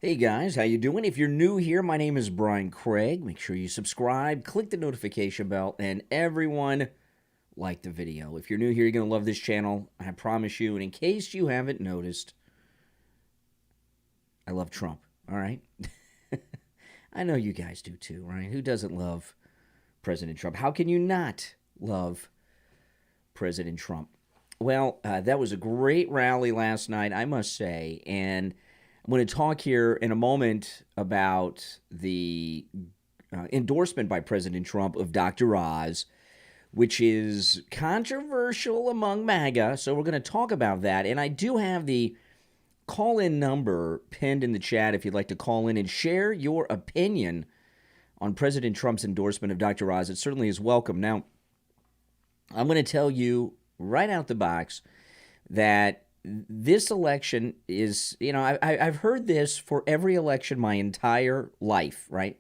Hey guys, how you doing? If you're new here, my name is Brian Craig. Make sure you subscribe, click the notification bell, and everyone like the video. If you're new here, you're going to love this channel. I promise you. And in case you haven't noticed, I love Trump, all right? I know you guys do too, right? Who doesn't love President Trump? How can you not love President Trump? Well, that was a great rally last night, I must say, and I'm going to talk here in a moment about the endorsement by President Trump of Dr. Oz, which is controversial among MAGA. So we're going to talk about that. And I do have the call-in number pinned in the chat if you'd like to call in and share your opinion on President Trump's endorsement of Dr. Oz. It certainly is welcome. Now, I'm going to tell you right out the box that this election is, I've heard this for every election my entire life, right?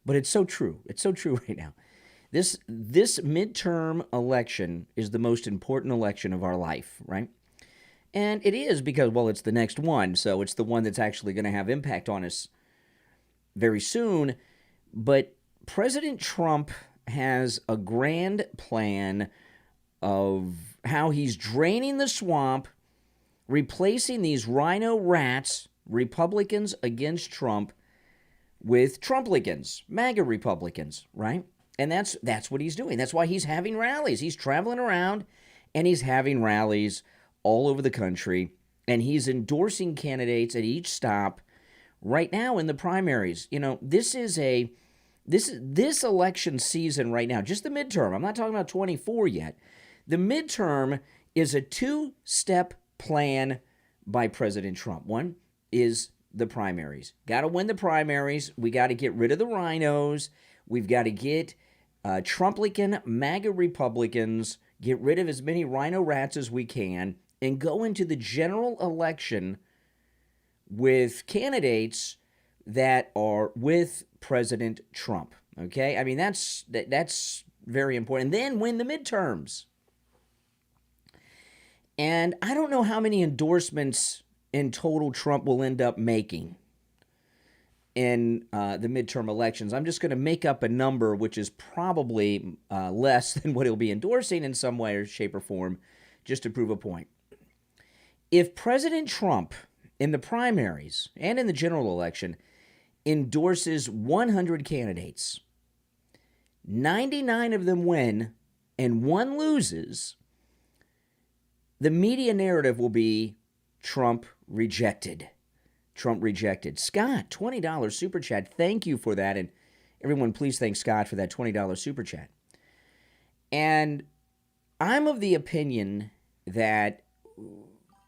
But it's so true. It's so true right now. This midterm election is the most important election of our life, right? And it is because, well, it's the next one, so it's the one that's actually going to have impact on us very soon. But President Trump has a grand plan of how he's draining the swamp, replacing these rhino rats, Republicans against Trump, with Trumplicans, MAGA Republicans, right? And that's what he's doing. That's why he's having rallies. He's traveling around and he's having rallies all over the country, and he's endorsing candidates at each stop right now in the primaries. This election season right now, just the midterm. I'm not talking about 24 yet. The midterm is a two-step plan by President Trump. One is the primaries. Got to win the primaries. We got to get rid of the rhinos. We've got to get Trumplican MAGA Republicans, get rid of as many rhino rats as we can, and go into the general election with candidates that are with President Trump. Okay? I mean, that's very important. And then win the midterms. And I don't know how many endorsements in total Trump will end up making in the midterm elections. I'm just going to make up a number, which is probably less than what he'll be endorsing in some way or shape or form, just to prove a point. If President Trump, in the primaries and in the general election, endorses 100 candidates, 99 of them win and one loses, the media narrative will be Trump rejected. Trump rejected. Scott, $20 super chat. Thank you for that. And everyone, please thank Scott for that $20 super chat. And I'm of the opinion that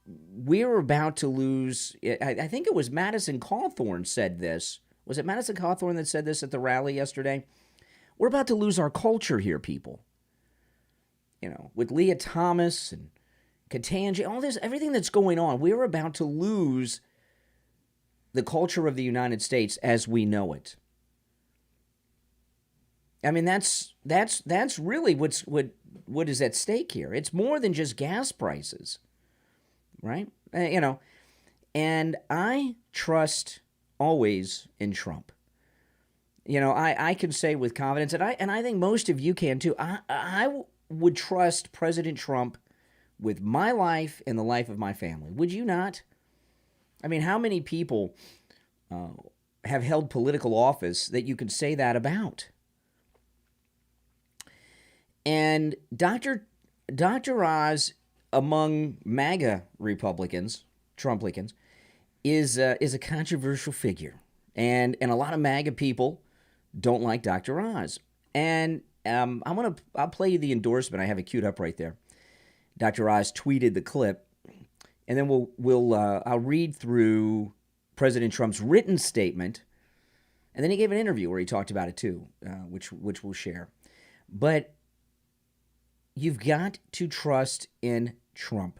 we're about to lose. I think it was Madison Cawthorn said this. Was it Madison Cawthorn that said this at the rally yesterday? We're about to lose our culture here, people. With Leah Thomas and Katanji, all this, everything that's going on, we're about to lose the culture of the United States as we know it. I mean, that's really what is at stake here. It's more than just gas prices, right? And I trust always in Trump. I can say with confidence, and I think most of you can too. I would trust President Trump with my life and the life of my family. Would you not? I mean, how many people have held political office that you could say that about? And Dr. Oz, among MAGA Republicans, Trumplicans, is a controversial figure. And a lot of MAGA people don't like Dr. Oz. And I'll play you the endorsement. I have it queued up right there. Dr. Oz tweeted the clip, and then I'll read through President Trump's written statement, and then he gave an interview where he talked about it too, which we'll share. But you've got to trust in Trump.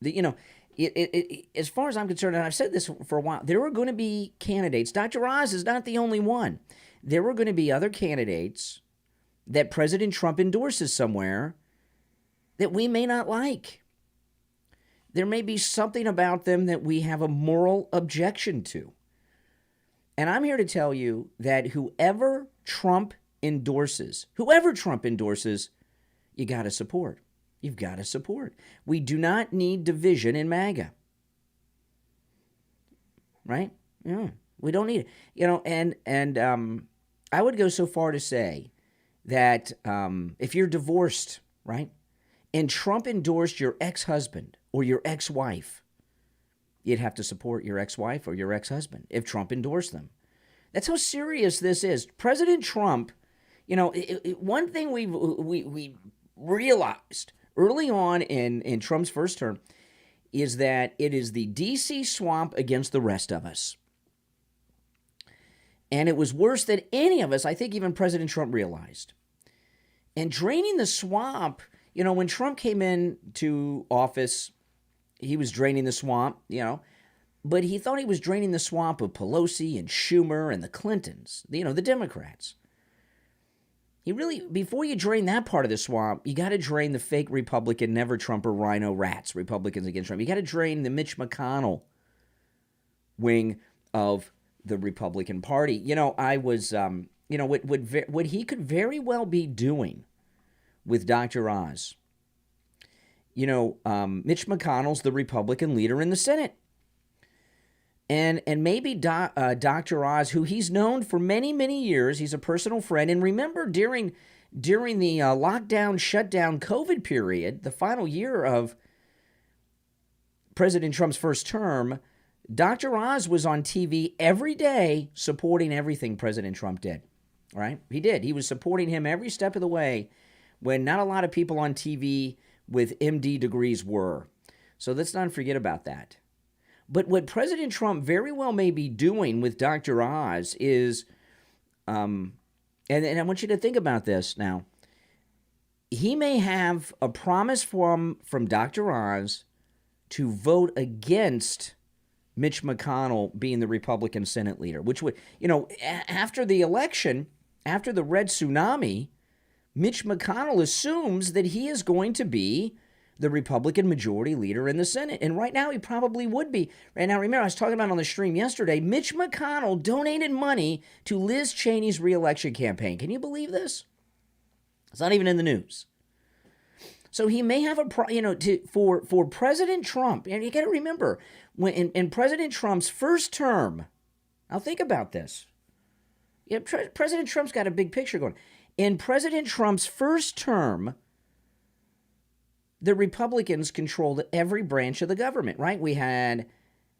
As far as I'm concerned, and I've said this for a while, there are going to be candidates. Dr. Oz is not the only one. There are going to be other candidates that President Trump endorses somewhere that we may not like. There may be something about them that we have a moral objection to. And I'm here to tell you that whoever Trump endorses, you got to support. You've got to support. We do not need division in MAGA. Right? Yeah, we don't need it. And I would go so far to say that if you're divorced, right, and Trump endorsed your ex-husband or your ex-wife, you'd have to support your ex-wife or your ex-husband if Trump endorsed them. That's how serious this is. President Trump, one thing we realized early on in Trump's first term is that it is the D.C. swamp against the rest of us. And it was worse than any of us, I think even President Trump realized. And draining the swamp, when Trump came into office, he was draining the swamp, but he thought he was draining the swamp of Pelosi and Schumer and the Clintons, the Democrats. He really, before you drain that part of the swamp, you got to drain the fake Republican, never Trumper, rhino rats, Republicans against Trump. You got to drain the Mitch McConnell wing of the Republican Party. I was, what he could very well be doing with Dr. Oz. Mitch McConnell's the Republican leader in the Senate. And maybe Dr. Oz, who he's known for many, many years, he's a personal friend. And remember, during the lockdown, shutdown, COVID period, the final year of President Trump's first term, Dr. Oz was on TV every day supporting everything President Trump did, right? He did. He was supporting him every step of the way when not a lot of people on TV with MD degrees were. So let's not forget about that. But what President Trump very well may be doing with Dr. Oz is, and I want you to think about this now, he may have a promise from Dr. Oz to vote against Mitch McConnell being the Republican Senate leader, which would, after the election, after the red tsunami, Mitch McConnell assumes that he is going to be the Republican majority leader in the Senate. And right now, he probably would be. Right now, remember, I was talking about on the stream yesterday, Mitch McConnell donated money to Liz Cheney's reelection campaign. Can you believe this? It's not even in the news. So he may have for President Trump, and you got to remember, when in President Trump's first term, now think about this. President Trump's got a big picture going. In President Trump's first term, the Republicans controlled every branch of the government, right? We had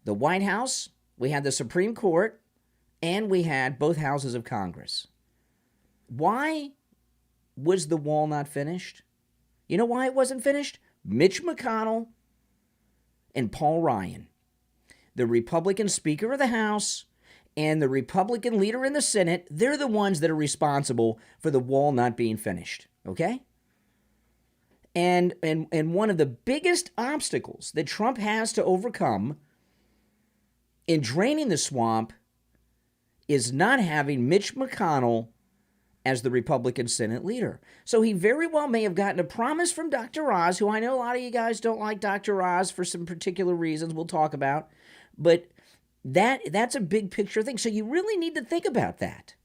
the White House, we had the Supreme Court, and we had both houses of Congress. Why was the wall not finished? You know why it wasn't finished? Mitch McConnell and Paul Ryan, the Republican Speaker of the House and the Republican leader in the Senate, they're the ones that are responsible for the wall not being finished, okay? And one of the biggest obstacles that Trump has to overcome in draining the swamp is not having Mitch McConnell as the Republican Senate leader. So he very well may have gotten a promise from Dr. Oz, who I know a lot of you guys don't like Dr. Oz for some particular reasons we'll talk about, but that's a big picture thing. So you really need to think about that.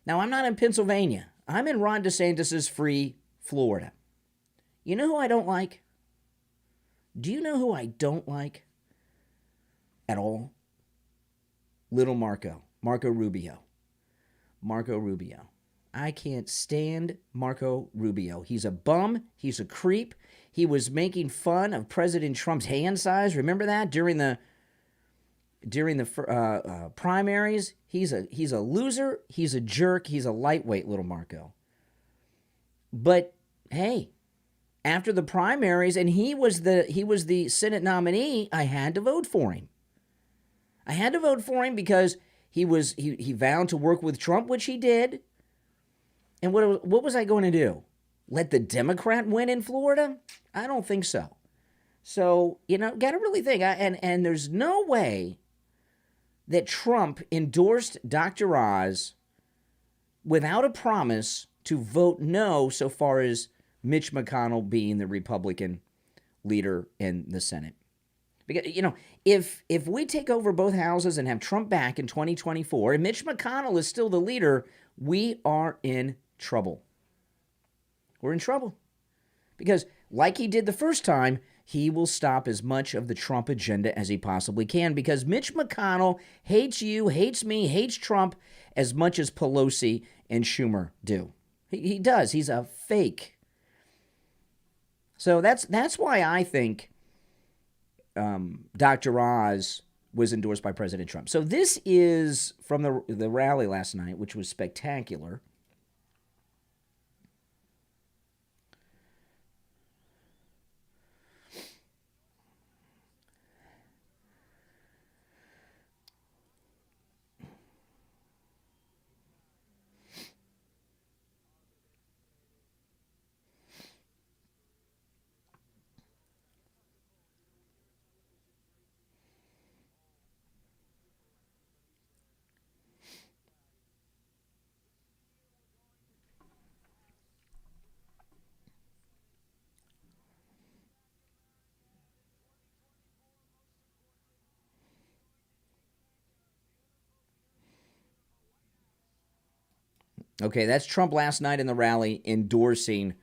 Now, I'm not in Pennsylvania. I'm in Ron DeSantis' free Florida. You know who I don't like? Do you know who I don't like at all? Little Marco Rubio. Marco Rubio. I can't stand Marco Rubio. He's a bum. He's a creep. He was making fun of President Trump's hand size. Remember that during the primaries? He's a loser. He's a jerk. He's a lightweight, little Marco. But hey, after the primaries, and he was the Senate nominee, I had to vote for him. I had to vote for him because he vowed to work with Trump, which he did. And what was I going to do? Let the Democrat win in Florida? I don't think so. So, got to really think. And there's no way that Trump endorsed Dr. Oz without a promise to vote no so far as Mitch McConnell being the Republican leader in the Senate. Because, if we take over both houses and have Trump back in 2024 and Mitch McConnell is still the leader, we are in trouble. We're in trouble. Because like he did the first time, he will stop as much of the Trump agenda as he possibly can, because Mitch McConnell hates you, hates me, hates Trump as much as Pelosi and Schumer do. He does. He's a fake. So that's why I think Dr. Oz was endorsed by President Trump. So this is from the rally last night, which was spectacular. Okay, that's Trump last night in the rally endorsing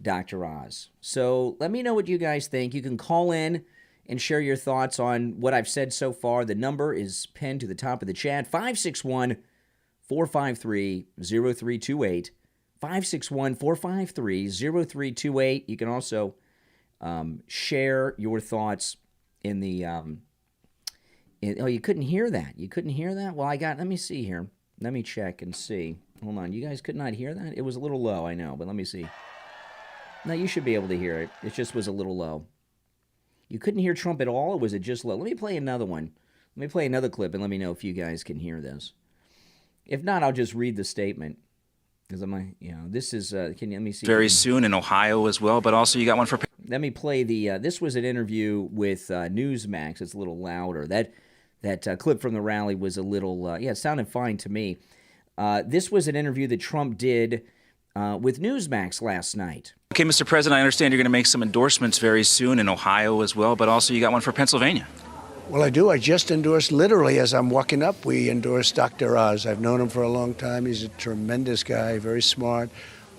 Dr. Oz. So let me know what you guys think. You can call in and share your thoughts on what I've said so far. The number is pinned to the top of the chat, 561-453-0328. 561-453-0328. You can also share your thoughts in the... you couldn't hear that. You couldn't hear that? Well, let me see here. Let me check and see. Hold on. You guys could not hear that? It was a little low, I know, but let me see. No, you should be able to hear it. It just was a little low. You couldn't hear Trump at all, or was it just low? Let me play another one. Let me play another clip and let me know if you guys can hear this. If not, I'll just read the statement. Because this is, let me see. Very soon in Ohio as well, but also you got one for... Let me play this was an interview with Newsmax. It's a little louder. That clip from the rally was a little, it sounded fine to me. This was an interview that Trump did with Newsmax last night. Okay, Mr. President, I understand you're going to make some endorsements very soon in Ohio as well, but also you got one for Pennsylvania. Well, I do. I just endorsed, literally, as I'm walking up, we endorsed Dr. Oz. I've known him for a long time. He's a tremendous guy, very smart,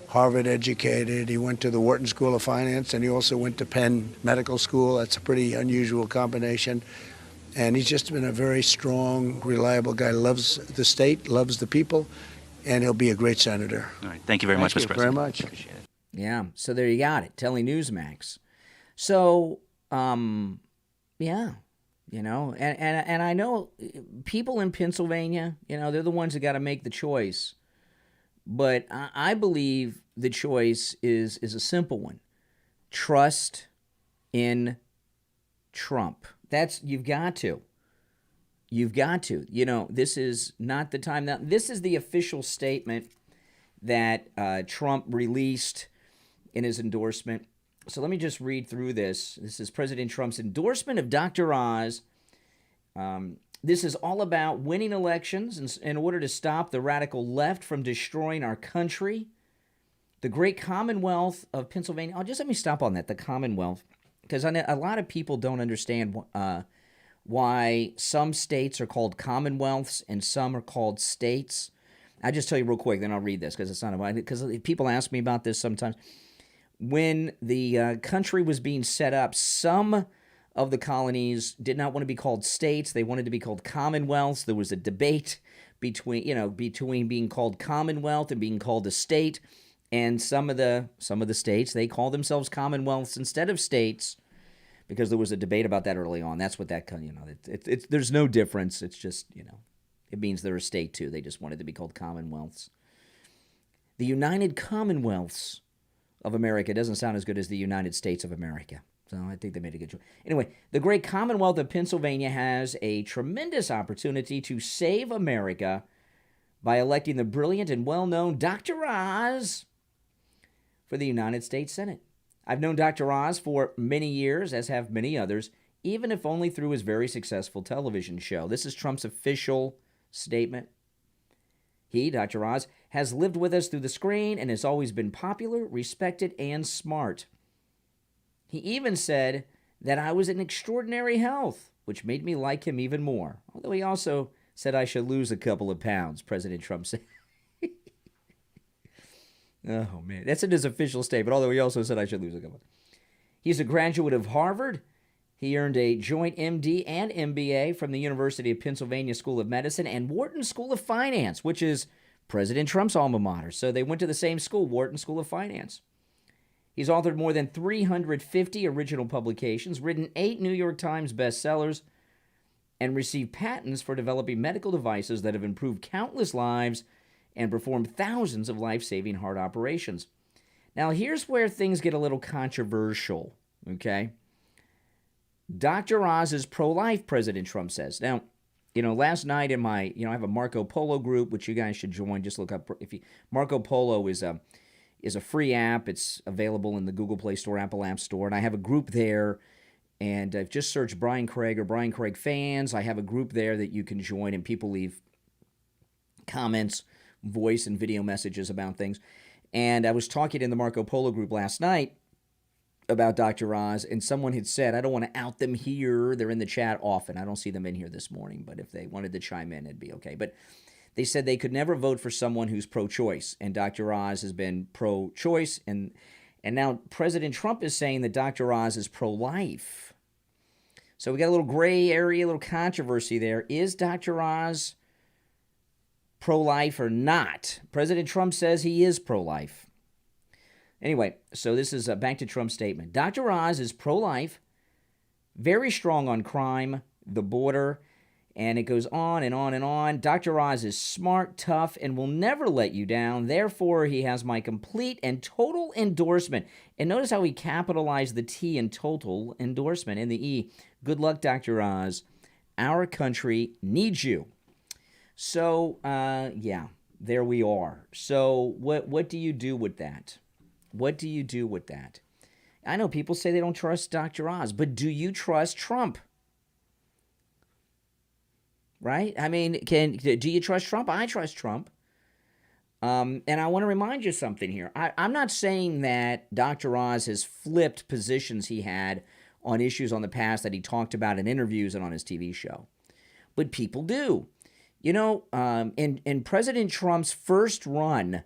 Harvard educated. He went to the Wharton School of Finance, and he also went to Penn Medical School. That's a pretty unusual combination. And he's just been a very strong, reliable guy, loves the state, loves the people, and he'll be a great senator. All right. Thank you very much, Mr. President. Very much. Appreciate it. Yeah, so there you got it, telling Newsmax. So, and I know people in Pennsylvania, they're the ones that got to make the choice. But I believe the choice is a simple one. Trust in Trump. You've got to. This is not the time. Now, this is the official statement that Trump released in his endorsement. So let me just read through this. This is President Trump's endorsement of Dr. Oz. This is all about winning elections in order to stop the radical left from destroying our country. The great Commonwealth of Pennsylvania. Let me stop on that, the Commonwealth. Because a lot of people don't understand why some states are called commonwealths and some are called states. I'll just tell you real quick, then I'll read this because it's not because people ask me about this sometimes. When the country was being set up, some of the colonies did not want to be called states. They wanted to be called commonwealths. There was a debate between being called commonwealth and being called a state. And some of the states, they call themselves commonwealths instead of states because there was a debate about that early on. That's what there's no difference. It's just, it means they're a state too. They just wanted to be called commonwealths. The United Commonwealths of America doesn't sound as good as the United States of America. So I think they made a good choice. Anyway, the great Commonwealth of Pennsylvania has a tremendous opportunity to save America by electing the brilliant and well-known Dr. Oz for the United States Senate. I've known Dr. Oz for many years, as have many others, even if only through his very successful television show. This is Trump's official statement. He, Dr. Oz, has lived with us through the screen and has always been popular, respected, and smart. He even said that I was in extraordinary health, which made me like him even more. Although he also said I should lose a couple of pounds, President Trump said. Oh, man. That's in his official statement, although he also said I should lose a couple. He's a graduate of Harvard. He earned a joint MD and MBA from the University of Pennsylvania School of Medicine and Wharton School of Finance, which is President Trump's alma mater. So they went to the same school, Wharton School of Finance. He's authored more than 350 original publications, written 8 New York Times bestsellers, and received patents for developing medical devices that have improved countless lives and performed thousands of life-saving heart operations. Now, here's where things get a little controversial, okay? Dr. Oz is pro-life, President Trump says. Now, last night in my, I have a Marco Polo group, which you guys should join. Just look up, Marco Polo is a free app. It's available in the Google Play Store, Apple App Store, and I have a group there, and I've just searched Brian Craig or Brian Craig fans. I have a group there that you can join, and people leave comments, voice, and video messages about things. And I was talking in the Marco Polo group last night about Dr. Oz, and someone had said, I don't want to out them here. They're in the chat often. I don't see them in here this morning, but if they wanted to chime in, it'd be okay. But they said they could never vote for someone who's pro-choice, and Dr. Oz has been pro-choice, and now President Trump is saying that Dr. Oz is pro-life. So we got a little gray area, a little controversy there. Is Dr. Oz pro-life or not? President Trump says he is pro-life. Anyway, so this is back to Trump's statement. Dr. Oz is pro-life, very strong on crime, the border, and it goes on and on and on. Dr. Oz is smart, tough, and will never let you down. Therefore, he has my complete and total endorsement. And notice how he capitalized the T in total endorsement in the E. Good luck, Dr. Oz. Our country needs you. So, yeah, there we are. So what do you do with that? What do you do with that? I know people say they don't trust Dr. Oz, but do you trust Trump? Right? I mean, do you trust Trump? I trust Trump. And I want to remind you something here. I'm not saying that Dr. Oz has flipped positions he had on issues on the past that he talked about in interviews and on his TV show. But people do. In President Trump's first run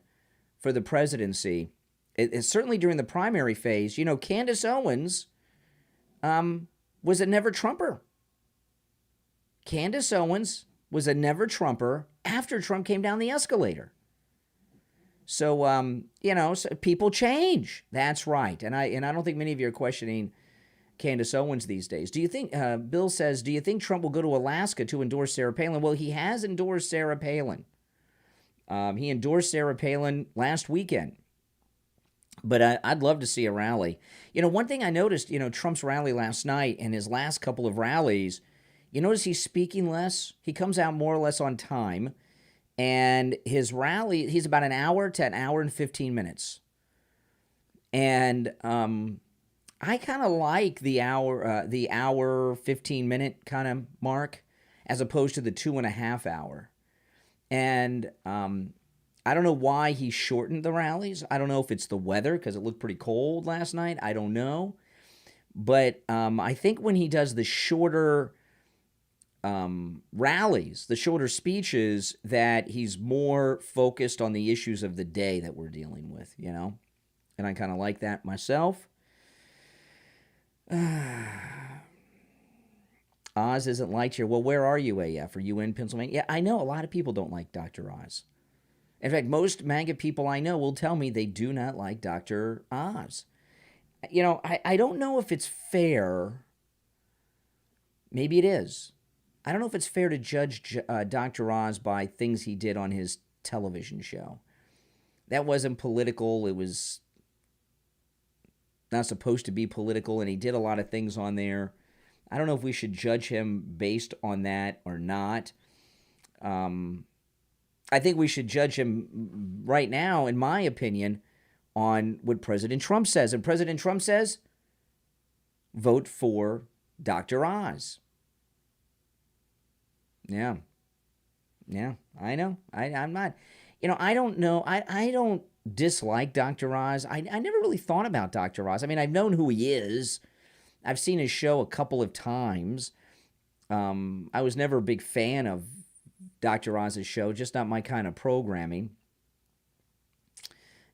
for the presidency, certainly during the primary phase, Candace Owens was a never-Trumper. Candace Owens was a never-Trumper after Trump came down the escalator. So, so people change. That's right. And I don't think many of you are questioning Candace Owens these days. Do you think, Bill says, do you think Trump will go to Alaska to endorse Sarah Palin? Well, he has endorsed Sarah Palin. He endorsed Sarah Palin last weekend. But I'd love to see a rally. One thing I noticed, Trump's rally last night and his last couple of rallies, you notice he's speaking less. He comes out more or less on time. And his rally, he's about an hour to an hour and 15 minutes. And I kind of like the hour 15-minute kind of mark as opposed to the 2.5 hour. And I don't know why he shortened the rallies. I don't know if it's the weather because it looked pretty cold last night. I don't know. But I think when he does the shorter rallies, the shorter speeches, that he's more focused on the issues of the day that we're dealing with, And I kind of like that myself. Oz isn't liked here. Well, where are you, AF? Are you in Pennsylvania? Yeah, I know a lot of people don't like Dr. Oz. In fact, most MAGA people I know will tell me they do not like Dr. Oz. I don't know if it's fair. Maybe it is. I don't know if it's fair to judge Dr. Oz by things he did on his television show. That wasn't political. It was not supposed to be political, and he did a lot of things on there. I don't know if we should judge him based on that or not. I think we should judge him right now, in my opinion, on what President Trump says. And President Trump says, vote for Dr. Oz. Yeah, I know. I'm not, I don't know. I don't dislike Dr. Oz. I never really thought about Dr. Oz. I mean, I've known who he is. I've seen his show a couple of times. I was never a big fan of Dr. Oz's show, just not my kind of programming.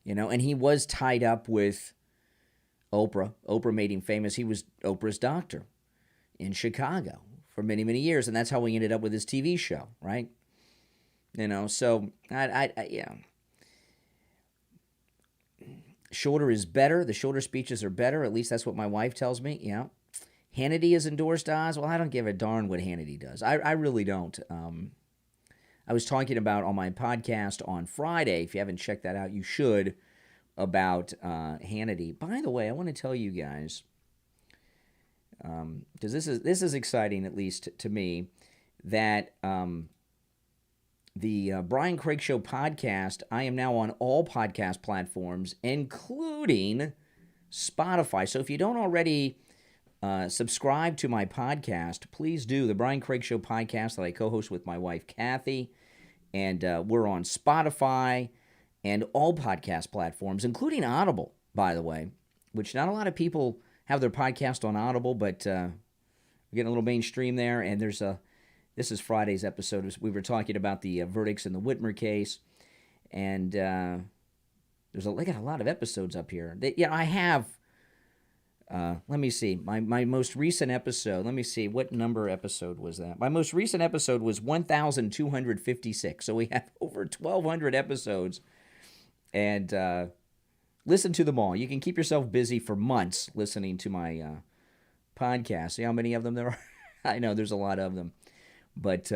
And he was tied up with Oprah. Oprah made him famous. He was Oprah's doctor in Chicago for many, many years, and that's how he ended up with his TV show, right? So shorter is better. The shorter speeches are better. At least that's what my wife tells me. Yeah. Hannity has endorsed Oz. Well, I don't give a darn what Hannity does. I really don't. I was talking about on my podcast on Friday, if you haven't checked that out, you should, about Hannity. By the way, I want to tell you guys, because this is exciting, at least to me, that the Brian Craig Show podcast, I am now on all podcast platforms, including Spotify. So if you don't already subscribe to my podcast, please do. The Brian Craig Show podcast that I co-host with my wife, Kathy. And we're on Spotify and all podcast platforms, including Audible, by the way, which not a lot of people have their podcast on Audible, but we're getting a little mainstream there. And this is Friday's episode. We were talking about the verdicts in the Whitmer case. And they got a lot of episodes up here. I have... let me see. My most recent episode, let me see. What number episode was that? My most recent episode was 1,256. So we have over 1,200 episodes. And listen to them all. You can keep yourself busy for months listening to my podcast. See how many of them there are? I know there's a lot of them. But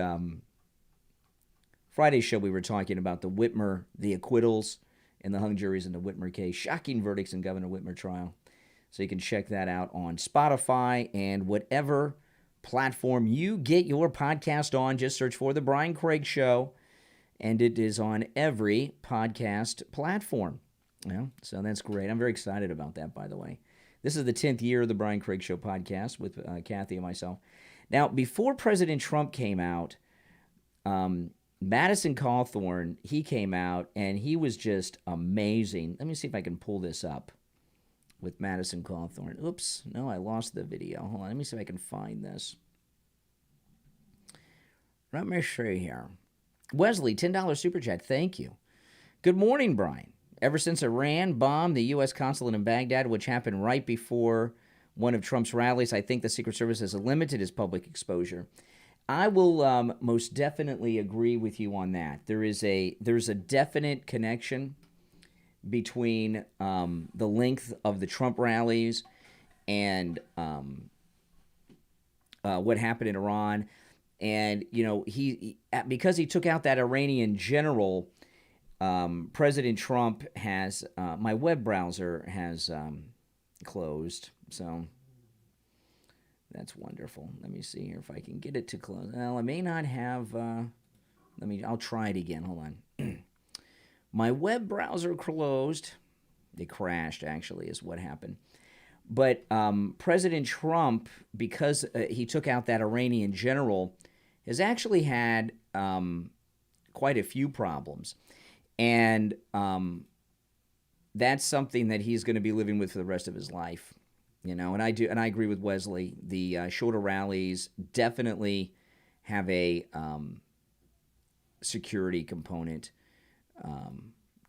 Friday's show, we were talking about the Whitmer, the acquittals, and the hung juries in the Whitmer case. Shocking verdicts in Governor Whitmer trial. So you can check that out on Spotify and whatever platform you get your podcast on. Just search for The Brian Craig Show, and it is on every podcast platform. So that's great. I'm very excited about that, by the way. This is the 10th year of The Brian Craig Show podcast with Kathy and myself. Now, before President Trump came out, Madison Cawthorn, he came out, and he was just amazing. Let me see if I can pull this up. With Madison Cawthorn. Oops, no, I lost the video. Hold on, let me see if I can find this. Let me see here. Wesley, $10 super chat, thank you. Good morning, Brian. Ever since Iran bombed the U.S. consulate in Baghdad, which happened right before one of Trump's rallies, I think the Secret Service has limited his public exposure. I will most definitely agree with you on that. There's a definite connection between the length of the Trump rallies and what happened in Iran. And, he because he took out that Iranian general, President Trump has, my web browser has closed. So that's wonderful. Let me see here if I can get it to close. Well, I may not have, I'll try it again. Hold on. My web browser closed. It crashed, actually, is what happened. But President Trump, because he took out that Iranian general, has actually had quite a few problems. And that's something that he's going to be living with for the rest of his life. And I agree with Wesley. The shorter rallies definitely have a security component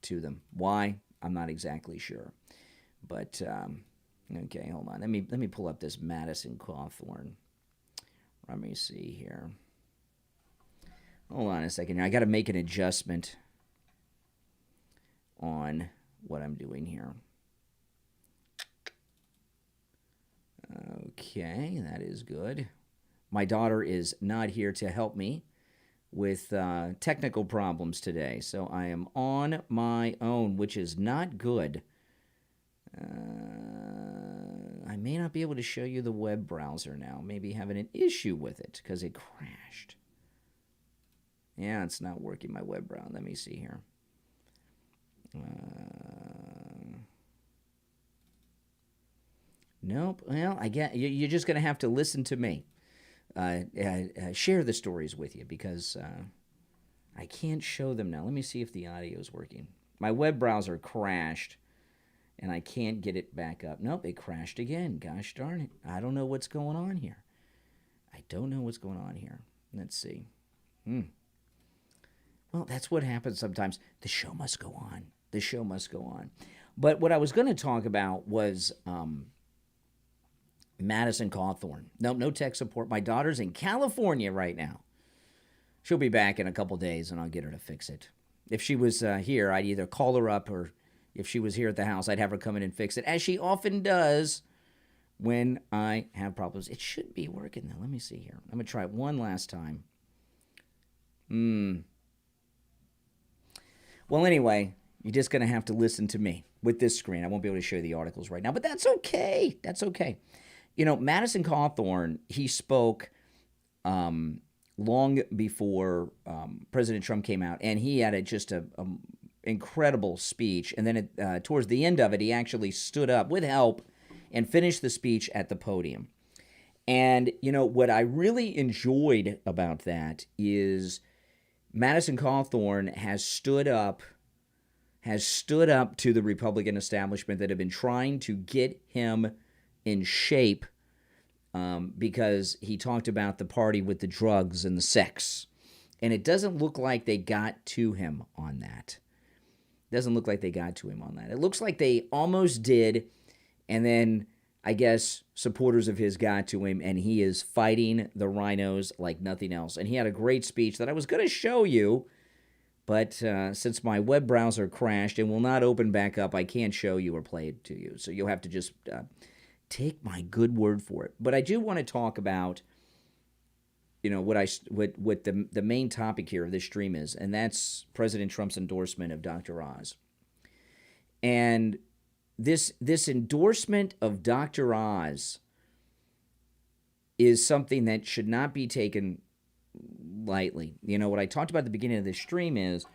to them. Why? I'm not exactly sure. But okay, hold on. Let me pull up this Madison Cawthorn. Let me see here. Hold on a second here. I got to make an adjustment on what I'm doing here. Okay, that is good. My daughter is not here to help me with technical problems today, so I am on my own, which is not good. I may not be able to show you the web browser now. Maybe having an issue with it because it crashed. Yeah, it's not working, my web browser. Let me see here. Nope. Well, I get you're just going to have to listen to me. Share the stories with you because I can't show them now. Let me see if the audio is working. My web browser crashed, and I can't get it back up. Nope, it crashed again. Gosh darn it. I don't know what's going on here. Let's see. Well, that's what happens sometimes. The show must go on. But what I was going to talk about was Madison Cawthorn. Nope, no tech support. My daughter's in California right now. She'll be back in a couple days, and I'll get her to fix it. If she was here, I'd either call her up, or if she was here at the house, I'd have her come in and fix it, as she often does when I have problems. It should be working, though. Let me see here. I'm going to try it one last time. Well, anyway, you're just going to have to listen to me with this screen. I won't be able to show you the articles right now, but that's okay. You know, Madison Cawthorn, he spoke long before President Trump came out, and he had just a incredible speech. And then towards the end of it, he actually stood up with help and finished the speech at the podium. And, you know, what I really enjoyed about that is Madison Cawthorn has stood up to the Republican establishment that have been trying to get him in shape because he talked about the party with the drugs and the sex. And it doesn't look like they got to him on that. It looks like they almost did, and then I guess supporters of his got to him, and he is fighting the rhinos like nothing else. And he had a great speech that I was going to show you, but since my web browser crashed and will not open back up, I can't show you or play it to you. So you'll have to just take my good word for it. But I do want to talk about, you know, what the main topic here of this stream is, and that's President Trump's endorsement of Dr. Oz. And this endorsement of Dr. Oz is something that should not be taken lightly. You know, what I talked about at the beginning of this stream is,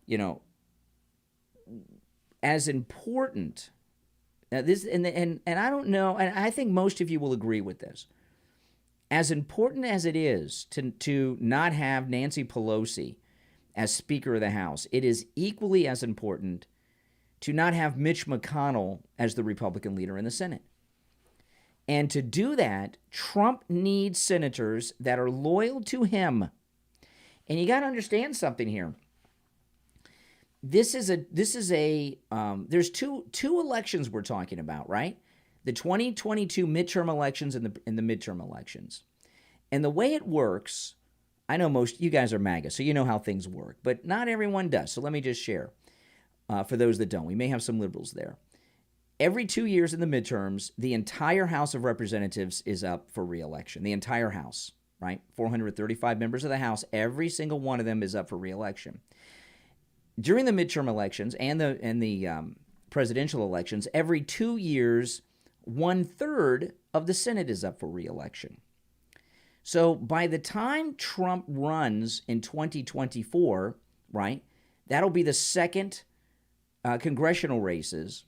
you know, as important. Now this and I don't know, and I think most of you will agree with this. As important as it is to not have Nancy Pelosi as Speaker of the House, it is equally as important to not have Mitch McConnell as the Republican leader in the Senate. And to do that, Trump needs senators that are loyal to him. And you got to understand something here. There's two elections we're talking about, right? The 2022 midterm elections and the midterm elections. And the way it works, I know most you guys are MAGA, so you know how things work, but not everyone does. So let me just share. For those that don't, we may have some liberals there. Every 2 years in the midterms, the entire House of Representatives is up for re-election. The entire House, right? 435 members of the House, every single one of them is up for re-election. During the midterm elections and the presidential elections, every 2 years, 1/3 of the Senate is up for re-election. So by the time Trump runs in 2024, right, that'll be the second congressional races.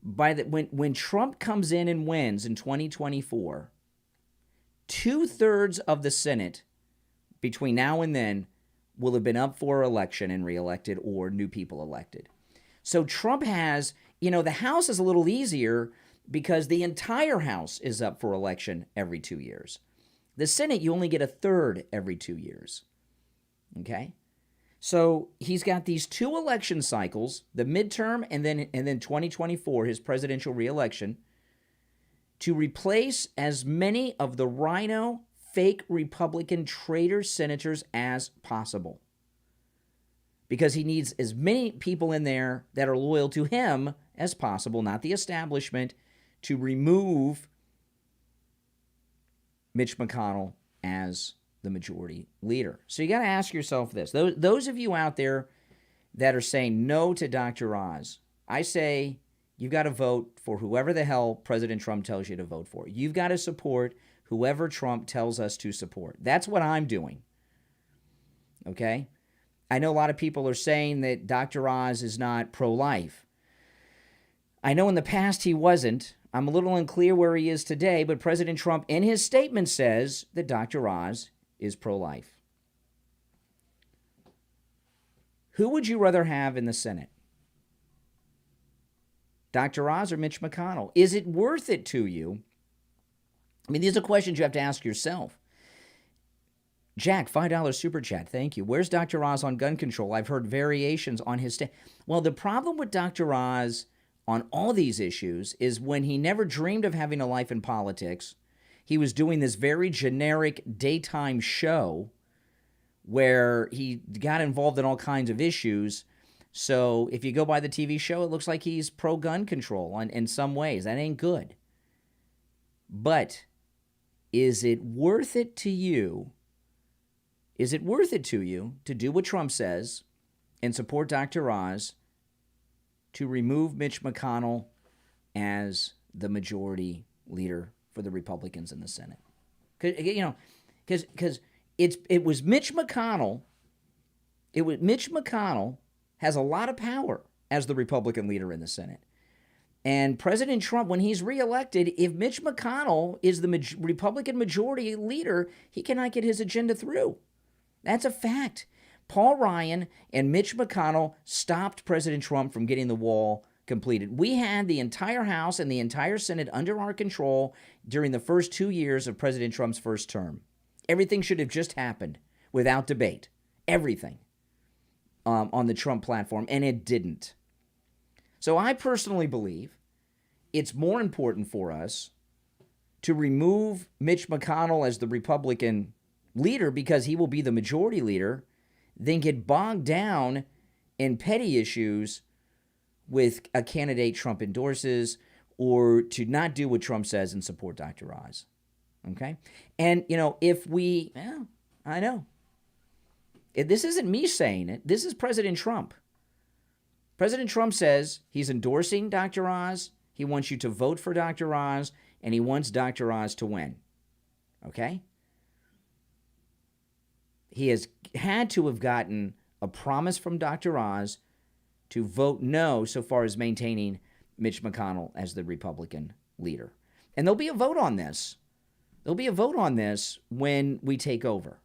When Trump comes in and wins in 2024, 2/3 of the Senate between now and then will have been up for election and reelected, or new people elected. So Trump has, you know, the House is a little easier because the entire House is up for election every 2 years. The Senate, you only get 1/3 every 2 years. Okay? So he's got these two election cycles, the midterm and then 2024, his presidential reelection, to replace as many of the rhino, fake Republican traitor senators as possible. Because he needs as many people in there that are loyal to him as possible, not the establishment, to remove Mitch McConnell as the majority leader. So you got to ask yourself this. Those of you out there that are saying no to Dr. Oz, I say you've got to vote for whoever the hell President Trump tells you to vote for. You've got to support whoever Trump tells us to support. That's what I'm doing. Okay? I know a lot of people are saying that Dr. Oz is not pro-life. I know in the past he wasn't. I'm a little unclear where he is today, but President Trump in his statement says that Dr. Oz is pro-life. Who would you rather have in the Senate? Dr. Oz or Mitch McConnell? Is it worth it to you? I mean, these are questions you have to ask yourself. Jack, $5 super chat. Thank you. Where's Dr. Oz on gun control? I've heard variations on his stand. Well, the problem with Dr. Oz on all these issues is when he never dreamed of having a life in politics, he was doing this very generic daytime show where he got involved in all kinds of issues. So if you go by the TV show, it looks like he's pro-gun control in some ways. That ain't good. But is it worth it to you? Is it worth it to you to do what Trump says and support Dr. Oz to remove Mitch McConnell as the majority leader for the Republicans in the Senate? Because it was Mitch McConnell. Mitch McConnell has a lot of power as the Republican leader in the Senate. And President Trump, when he's reelected, if Mitch McConnell is the Republican majority leader, he cannot get his agenda through. That's a fact. Paul Ryan and Mitch McConnell stopped President Trump from getting the wall completed. We had the entire House and the entire Senate under our control during the first 2 years of President Trump's first term. Everything should have just happened without debate. Everything on the Trump platform, and it didn't. So I personally believe it's more important for us to remove Mitch McConnell as the Republican leader because he will be the majority leader than get bogged down in petty issues with a candidate Trump endorses or to not do what Trump says and support Dr. Oz. Okay? And, I know. This isn't me saying it. This is President Trump. President Trump says he's endorsing Dr. Oz. He wants you to vote for Dr. Oz, and he wants Dr. Oz to win. Okay? He has had to have gotten a promise from Dr. Oz to vote no so far as maintaining Mitch McConnell as the Republican leader. And there'll be a vote on this. There'll be a vote on this when we take over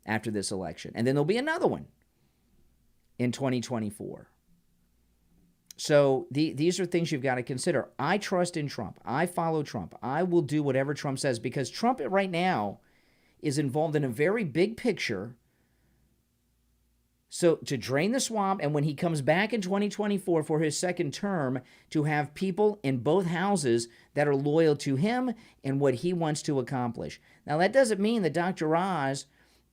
after this election. And then there'll be another one in 2024. So these are things you've got to consider. I trust in Trump. I follow Trump. I will do whatever Trump says because Trump right now is involved in a very big picture. So to drain the swamp, and when he comes back in 2024 for his second term, to have people in both houses that are loyal to him and what he wants to accomplish. Now, that doesn't mean that Dr. Oz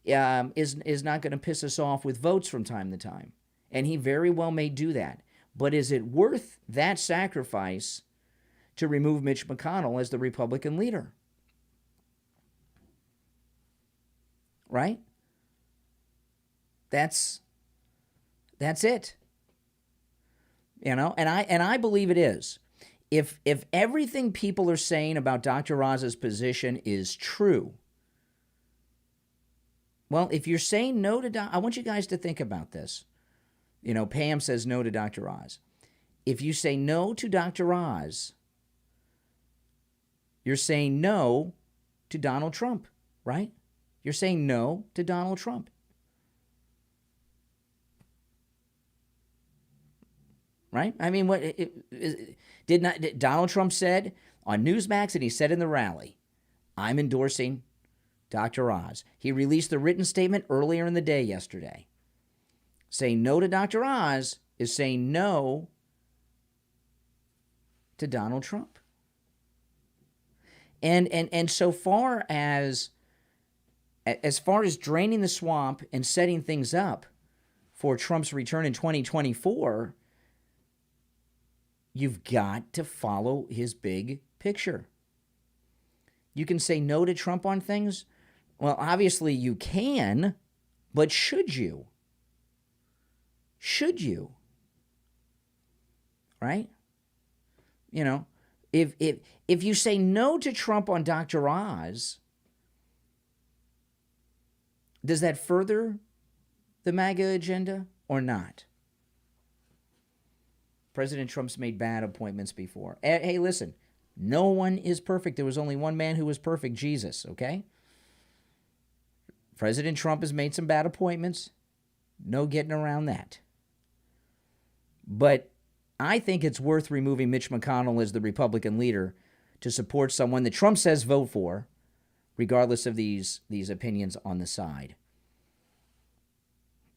is not going to piss us off with votes from time to time. And he very well may do that. But is it worth that sacrifice to remove Mitch McConnell as the Republican leader? Right? That's it. And I believe it is. If everything people are saying about Dr. Oz's position is true, well, if you're saying no to I want you guys to think about this. Pam says no to Dr. Oz. If you say no to Dr. Oz, you're saying no to Donald Trump, right? You're saying no to Donald Trump. Right? I mean, did Donald Trump said on Newsmax, and he said in the rally, I'm endorsing Dr. Oz. He released the written statement earlier in the day yesterday. Saying no to Dr. Oz is saying no to Donald Trump. And so far as draining the swamp and setting things up for Trump's return in 2024, you've got to follow his big picture. You can say no to Trump on things. Well, obviously you can, but should you? Should you? Right? If you say no to Trump on Dr. Oz, does that further the MAGA agenda or not? President Trump's made bad appointments before. Hey, listen, no one is perfect. There was only one man who was perfect, Jesus, okay? President Trump has made some bad appointments. No getting around that. But I think it's worth removing Mitch McConnell as the Republican leader to support someone that Trump says vote for, regardless of these opinions on the side.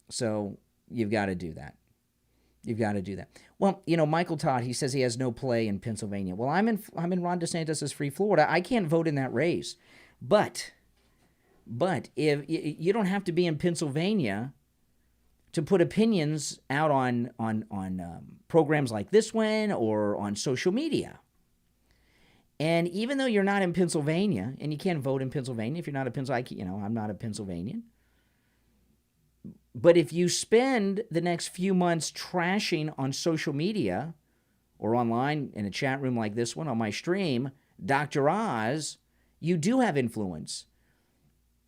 So you've got to do that. You've got to do that. Well, Michael Todd, he says he has no play in Pennsylvania. Well, I'm in Ron DeSantis' free Florida. I can't vote in that race. But if you don't have to be in Pennsylvania to put opinions out on programs like this one or on social media. And even though you're not in Pennsylvania, and you can't vote in Pennsylvania if you're not a Pennsylvania, I'm not a Pennsylvanian. But if you spend the next few months trashing on social media or online in a chat room like this one on my stream, Dr. Oz, you do have influence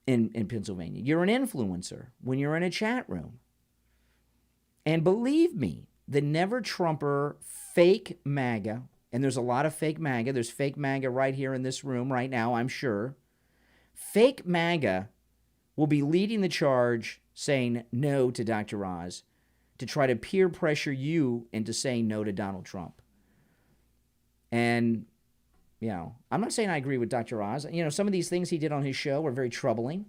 in Pennsylvania. You're an influencer when you're in a chat room. And believe me, the never-Trumper fake MAGA, and there's a lot of fake MAGA. There's fake MAGA right here in this room right now, I'm sure. Fake MAGA will be leading the charge saying no to Dr. Oz to try to peer pressure you into saying no to Donald Trump. And, I'm not saying I agree with Dr. Oz. Some of these things he did on his show were very troubling.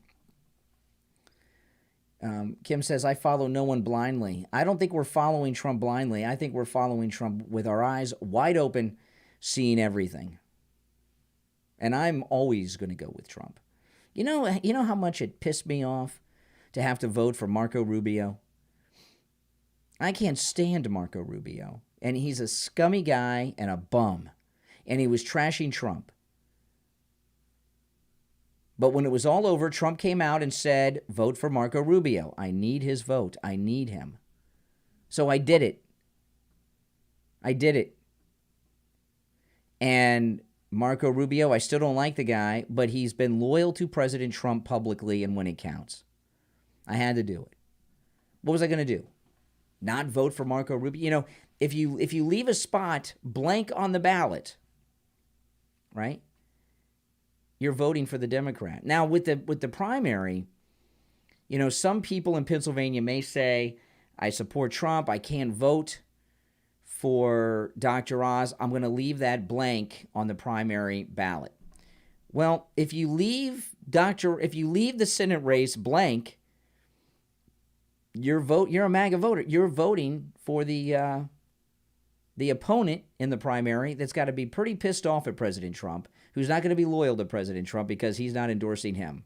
Kim says, I follow no one blindly. I don't think we're following Trump blindly. I think we're following Trump with our eyes wide open, seeing everything. And I'm always going to go with Trump. You know how much it pissed me off to have to vote for Marco Rubio? I can't stand Marco Rubio. And he's a scummy guy and a bum. And he was trashing Trump. But when it was all over, Trump came out and said, vote for Marco Rubio. I need his vote. I need him. So I did it. And Marco Rubio, I still don't like the guy, but he's been loyal to President Trump publicly and when it counts. I had to do it. What was I going to do? Not vote for Marco Rubio? If you leave a spot blank on the ballot, right? You're voting for the Democrat. Now, with the primary, some people in Pennsylvania may say, I support Trump. I can't vote for Dr. Oz. I'm going to leave that blank on the primary ballot. Well, if you leave the Senate race blank, you're a MAGA voter. You're voting for the opponent in the primary that's got to be pretty pissed off at President Trump, who's not going to be loyal to President Trump because he's not endorsing him.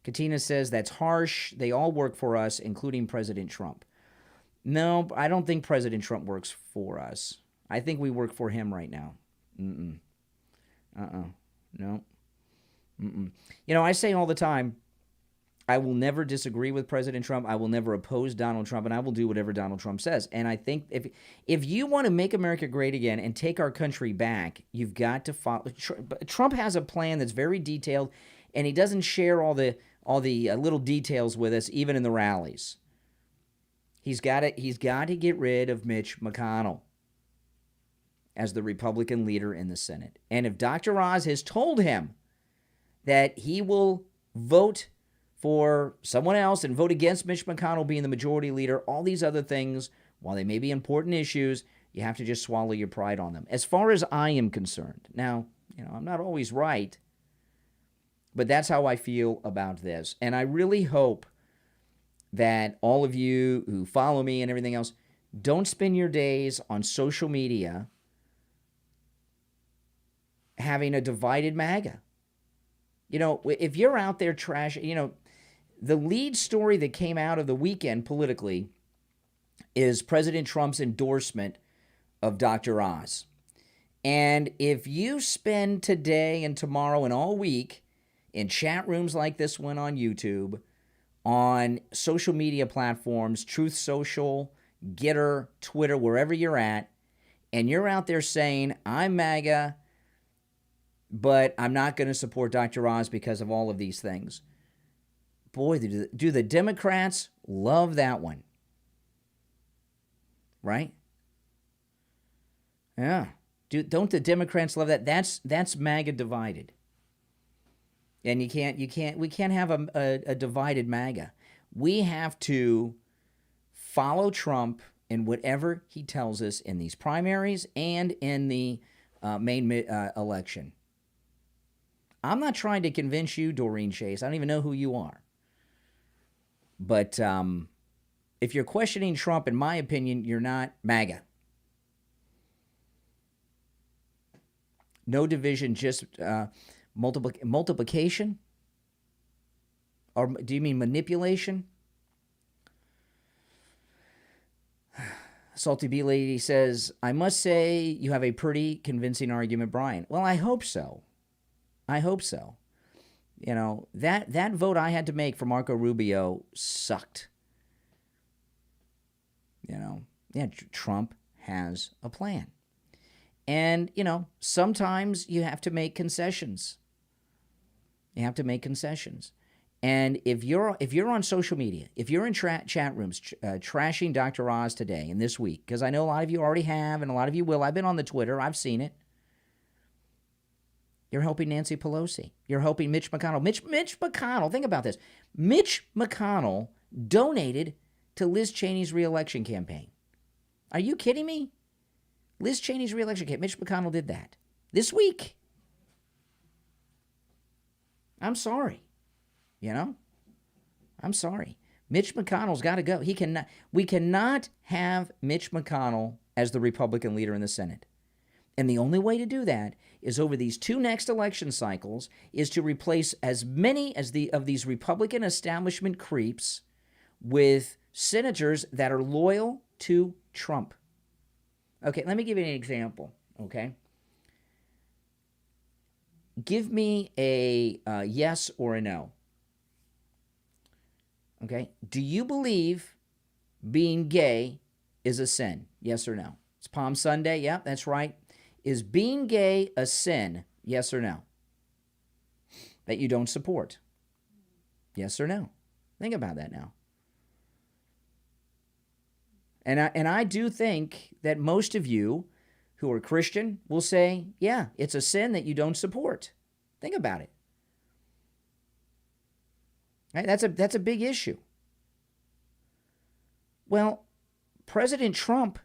Katina says, that's harsh. They all work for us, including President Trump. No, I don't think President Trump works for us. I think we work for him right now. No. I say all the time, I will never disagree with President Trump. I will never oppose Donald Trump, and I will do whatever Donald Trump says. And I think if you want to make America great again and take our country back, you've got to follow. Trump has a plan that's very detailed, and he doesn't share all the little details with us, even in the rallies. He's got to get rid of Mitch McConnell as the Republican leader in the Senate. And if Dr. Oz has told him that he will vote for someone else and vote against Mitch McConnell being the majority leader, all these other things, while they may be important issues, you have to just swallow your pride on them. As far as I am concerned, now, I'm not always right, but that's how I feel about this. And I really hope that all of you who follow me and everything else, don't spend your days on social media having a divided MAGA. If you're out there trashing, the lead story that came out of the weekend politically is President Trump's endorsement of Dr. Oz. And if you spend today and tomorrow and all week in chat rooms like this one on YouTube, on social media platforms, Truth Social, Getter, Twitter, wherever you're at, and you're out there saying, I'm MAGA, but I'm not going to support Dr. Oz because of all of these things. Boy, do the Democrats love that one. Right? Yeah. Don't the Democrats love that? That's MAGA divided. And we can't have a divided MAGA. We have to follow Trump in whatever he tells us in these primaries and in the main election. I'm not trying to convince you, Doreen Chase. I don't even know who you are. But if you're questioning Trump, in my opinion, you're not MAGA. No division, just multiplication? Or do you mean manipulation? Salty Bee Lady says, I must say you have a pretty convincing argument, Brian. Well, I hope so. I hope so. You know, that vote I had to make for Marco Rubio sucked. You know, yeah, Trump has a plan. And, you know, sometimes you have to make concessions. You have to make concessions. And if you're on social media, if you're in chat rooms trashing Dr. Oz today and this week, because I know a lot of you already have and a lot of you will. I've been on the Twitter. I've seen it. You're helping Nancy Pelosi. You're helping Mitch McConnell. Mitch McConnell, think about this. Mitch McConnell donated to Liz Cheney's reelection campaign. Are you kidding me? Liz Cheney's reelection campaign. Mitch McConnell did that this week. I'm sorry. You know? I'm sorry. Mitch McConnell's got to go. We cannot have Mitch McConnell as the Republican leader in the Senate. And the only way to do that is over these two next election cycles is to replace as many as of these Republican establishment creeps with senators that are loyal to Trump. Okay, let me give you an example, okay? Give me a yes or a no. Okay, do you believe being gay is a sin? Yes or no? It's Palm Sunday. Yeah, that's right. Is being gay a sin? Yes or no? That you don't support? Yes or no? Think about that now. And I do think that most of you who are Christian will say, yeah, it's a sin that you don't support. Think about it. Right? That's a big issue. Well, President Trump,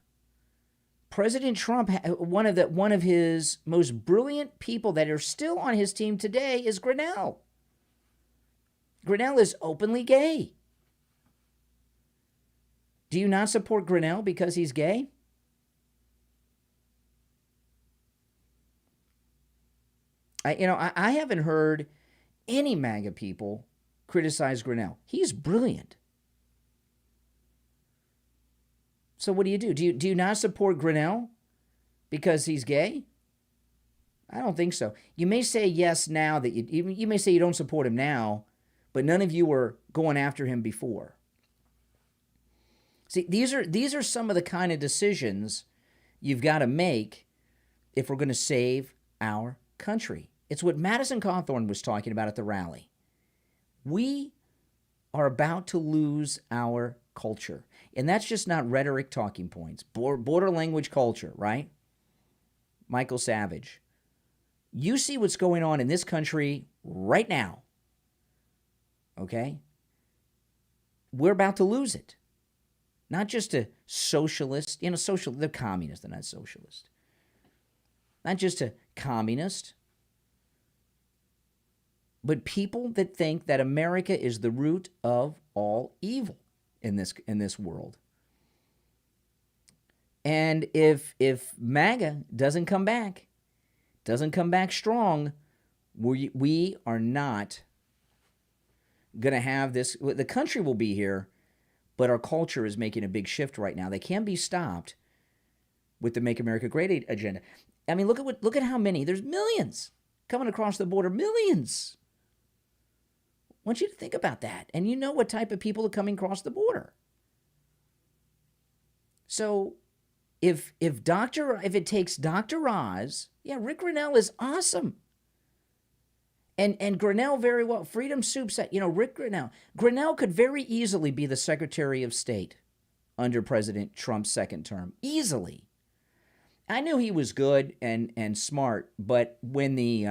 one of his most brilliant people that are still on his team today is Grinnell. Grinnell is openly gay. Do you not support Grinnell because he's gay? I haven't heard any MAGA people criticize Grinnell. He's brilliant. So what do? Do you not support Grinnell because he's gay? I don't think so. You may say yes now that you may say you don't support him now, but none of you were going after him before. See, these are some of the kind of decisions you've got to make if we're going to save our country. It's what Madison Cawthorn was talking about at the rally. We are about to lose our culture. And that's just not rhetoric talking points. Border language culture, right? Michael Savage. You see what's going on in this country right now. Okay? We're about to lose it. Not just a socialist, they're communist, they're not socialist. Not just a communist, but people that think that America is the root of all evil in this world. And if MAGA doesn't come back strong, we are not going to have this. The country will be here, but our culture is making a big shift right now. They can be stopped with the Make America Great agenda. I mean, look at how many. There's millions coming across the border. Millions. I want you to think about that. And you know what type of people are coming across the border. So if it takes Dr. Oz, yeah, Rick Grinnell is awesome. And Grinnell very well, Freedom Soup said, Rick Grinnell could very easily be the Secretary of State under President Trump's second term. Easily. I knew he was good and smart, but when the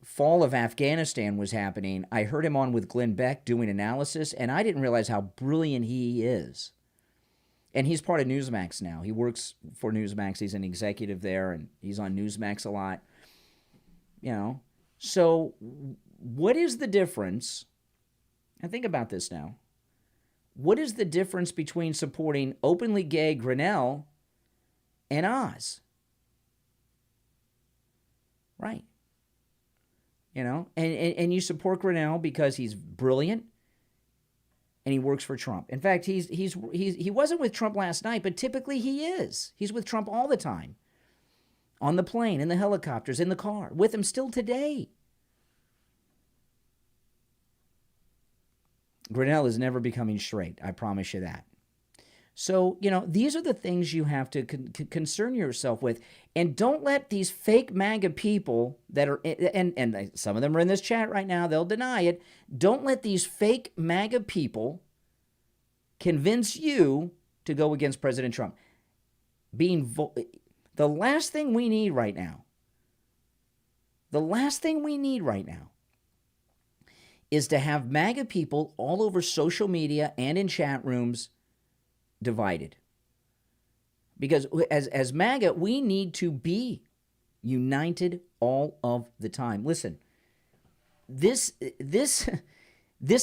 fall of Afghanistan was happening, I heard him on with Glenn Beck doing analysis, and I didn't realize how brilliant he is. And he's part of Newsmax now. He works for Newsmax. He's an executive there, and he's on Newsmax a lot. You know, so what is the difference? And think about this now. What is the difference between supporting openly gay Grinnell and Oz? Right. You know, and you support Grinnell because he's brilliant and he works for Trump. In fact, he wasn't with Trump last night, but typically he is. He's with Trump all the time. On the plane, in the helicopters, in the car, with him still today. Grinnell is never becoming straight, I promise you that. So, you know, these are the things you have to concern yourself with. And don't let these fake MAGA people that are, and some of them are in this chat right now, they'll deny it. Don't let these fake MAGA people convince you to go against President Trump. The last thing we need right now, is to have MAGA people all over social media and in chat rooms divided. Because as MAGA, we need to be united all of the time. Listen, this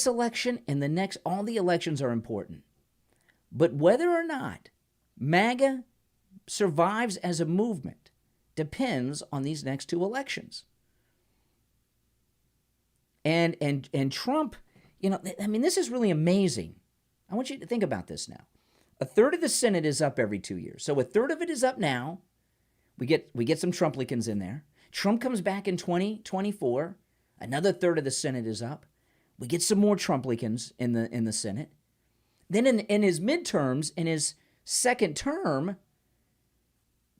election and the next, all the elections are important. But whether or not MAGA survives as a movement depends on these next two elections. And Trump, you know, I mean, this is really amazing. I want you to think about this now. A third of the Senate is up every 2 years. So a third of it is up now. We get some Trumplicans in there. Trump comes back in 2024. Another third of the Senate is up. We get some more Trumplicans in the Senate. Then in his midterms, in his second term,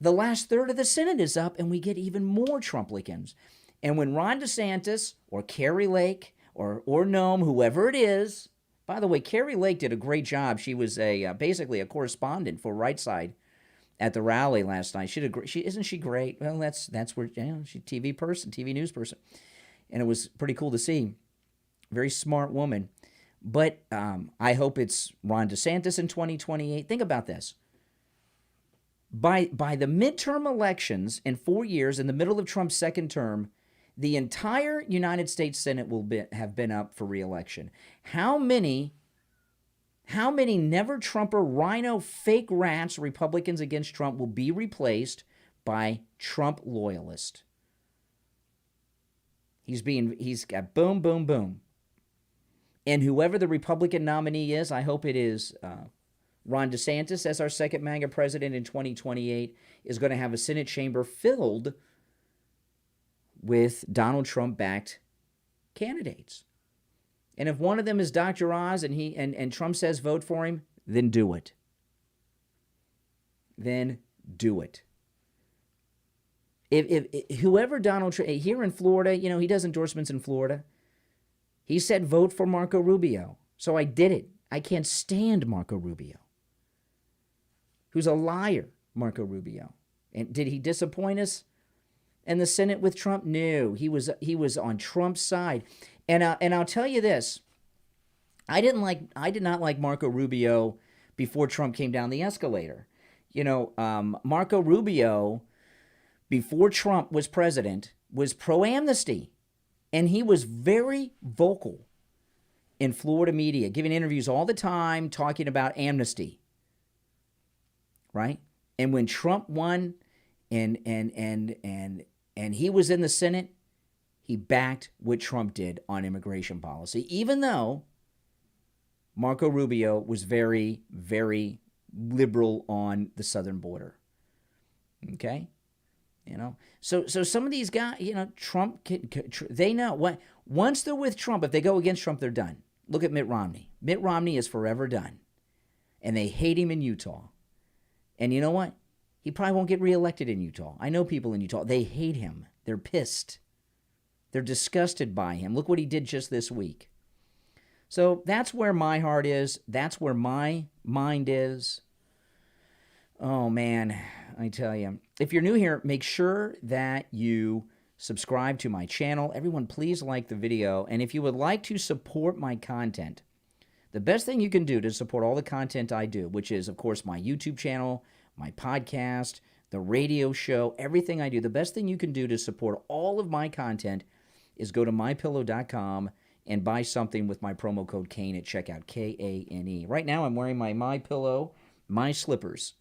the last third of the Senate is up, and we get even more Trumplicans. And when Ron DeSantis or Carrie Lake or Noam, whoever it is, by the way, Carrie Lake did a great job. She was basically a correspondent for Right Side at the rally last night. Isn't she great? Well, that's where, you know, she's a TV news person, and it was pretty cool to see. Very smart woman. But I hope it's Ron DeSantis in 2028. Think about this. By the midterm elections in 4 years, in the middle of Trump's second term, the entire United States Senate will have been up for re-election. How many never-Trumper, rhino, fake rats, Republicans against Trump will be replaced by Trump loyalists? He's got boom, boom, boom. And whoever the Republican nominee is, I hope it is Ron DeSantis as our second MAGA president in 2028, is going to have a Senate chamber filled with Donald Trump-backed candidates. And if one of them is Dr. Oz and Trump says vote for him, then do it. Then do it. If whoever Donald Trump, here in Florida, you know, he does endorsements in Florida. He said vote for Marco Rubio. So I did it. I can't stand Marco Rubio. Who's a liar, Marco Rubio. And did he disappoint us in the Senate with Trump? No, he was on Trump's side. And I'll tell you this. I did not like Marco Rubio before Trump came down the escalator. You know, Marco Rubio, before Trump was president, was pro-amnesty. And he was very vocal in Florida media, giving interviews all the time, talking about amnesty. Right? And when Trump won and he was in the Senate, he backed what Trump did on immigration policy, even though Marco Rubio was very, very liberal on the southern border. Okay? You know, so some of these guys, you know, Trump, they know what, once they're with Trump, if they go against Trump, they're done. Look at Mitt Romney. Mitt Romney is forever done. And they hate him in Utah. And you know what? He probably won't get reelected in Utah. I know people in Utah. They hate him. They're pissed. They're disgusted by him. Look what he did just this week. So that's where my heart is. That's where my mind is. Oh, man, I tell you. If you're new here, make sure that you subscribe to my channel. Everyone, please like the video. And if you would like to support my content, The best thing you can do to support all the content I do, which is, of course, my YouTube channel, my podcast, the radio show, everything I do, the best thing you can do to support all of my content is go to mypillow.com and buy something with my promo code Kane at checkout, Kane. Right now, I'm wearing my MyPillow, my slippers,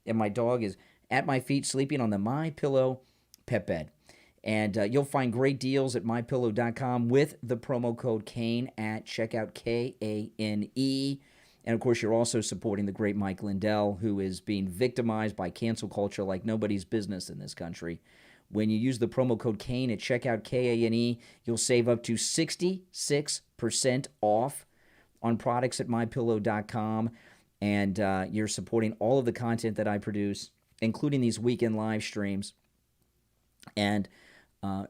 and my dog is at my feet sleeping on the MyPillow pet bed. And you'll find great deals at mypillow.com with the promo code Kane at checkout, Kane. And, of course, you're also supporting the great Mike Lindell, who is being victimized by cancel culture like nobody's business in this country. When you use the promo code Kane at checkout, Kane, you'll save up to 66% off on products at mypillow.com. And you're supporting all of the content that I produce, including these weekend live streams. And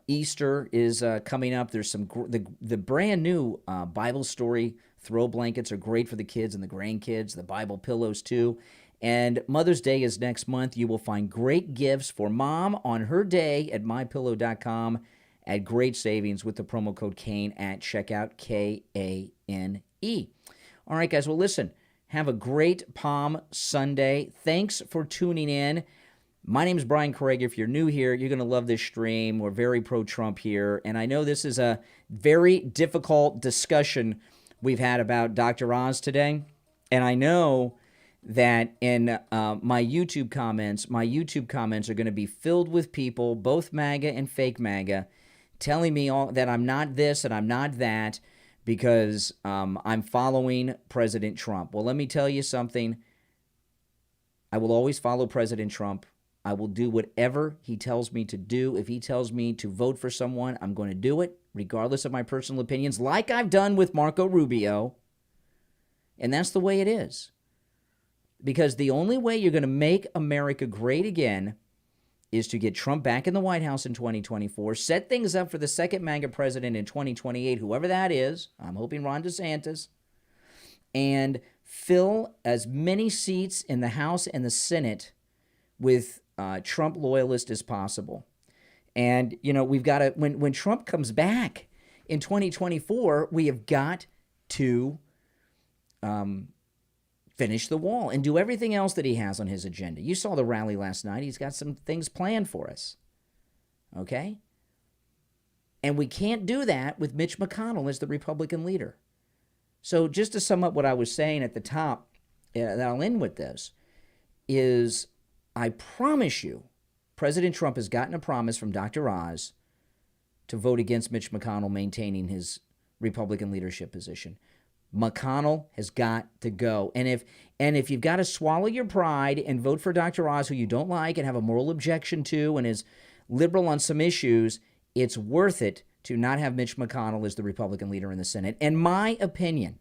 Easter is coming up. There's some the brand new Bible story throw blankets are great for the kids and the grandkids. The Bible pillows too. And Mother's Day is next month. You will find great gifts for mom on her day at mypillow.com at great savings with the promo code Kane at checkout, Kane. All right, guys. Well, listen. Have a great Palm Sunday. Thanks for tuning in. My name is Brian Craig. If you're new here, you're going to love this stream. We're very pro-Trump here. And I know this is a very difficult discussion we've had about Dr. Oz today. And I know that in my YouTube comments are going to be filled with people, both MAGA and fake MAGA, telling me that I'm not this and I'm not that because I'm following President Trump. Well, let me tell you something. I will always follow President Trump. I will do whatever he tells me to do. If he tells me to vote for someone, I'm going to do it, regardless of my personal opinions, like I've done with Marco Rubio. And that's the way it is. Because the only way you're going to make America great again is to get Trump back in the White House in 2024, set things up for the second MAGA president in 2028, whoever that is. I'm hoping Ron DeSantis. And fill as many seats in the House and the Senate with Trump loyalists as possible. And, you know, we've got to, when Trump comes back in 2024, we have got to finish the wall and do everything else that he has on his agenda. You saw the rally last night. He's got some things planned for us. Okay? And we can't do that with Mitch McConnell as the Republican leader. So just to sum up what I was saying at the top, that I'll end with this, is I promise you, President Trump has gotten a promise from Dr. Oz to vote against Mitch McConnell maintaining his Republican leadership position. McConnell has got to go. And if you've got to swallow your pride and vote for Dr. Oz, who you don't like and have a moral objection to and is liberal on some issues, it's worth it to not have Mitch McConnell as the Republican leader in the Senate, in my opinion.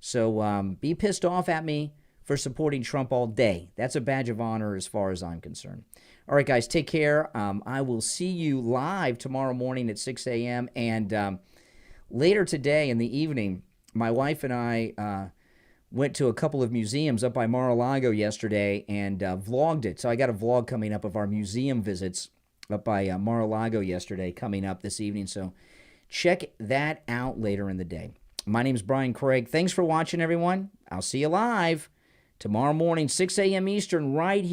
So be pissed off at me for supporting Trump all day. That's a badge of honor as far as I'm concerned. All right, guys, take care. I will see you live tomorrow morning at 6 a.m. And later today in the evening, my wife and I went to a couple of museums up by Mar-a-Lago yesterday and vlogged it. So I got a vlog coming up of our museum visits up by Mar-a-Lago yesterday coming up this evening. So check that out later in the day. My name is Brian Craig. Thanks for watching, everyone. I'll see you live tomorrow morning, 6 a.m. Eastern, right here.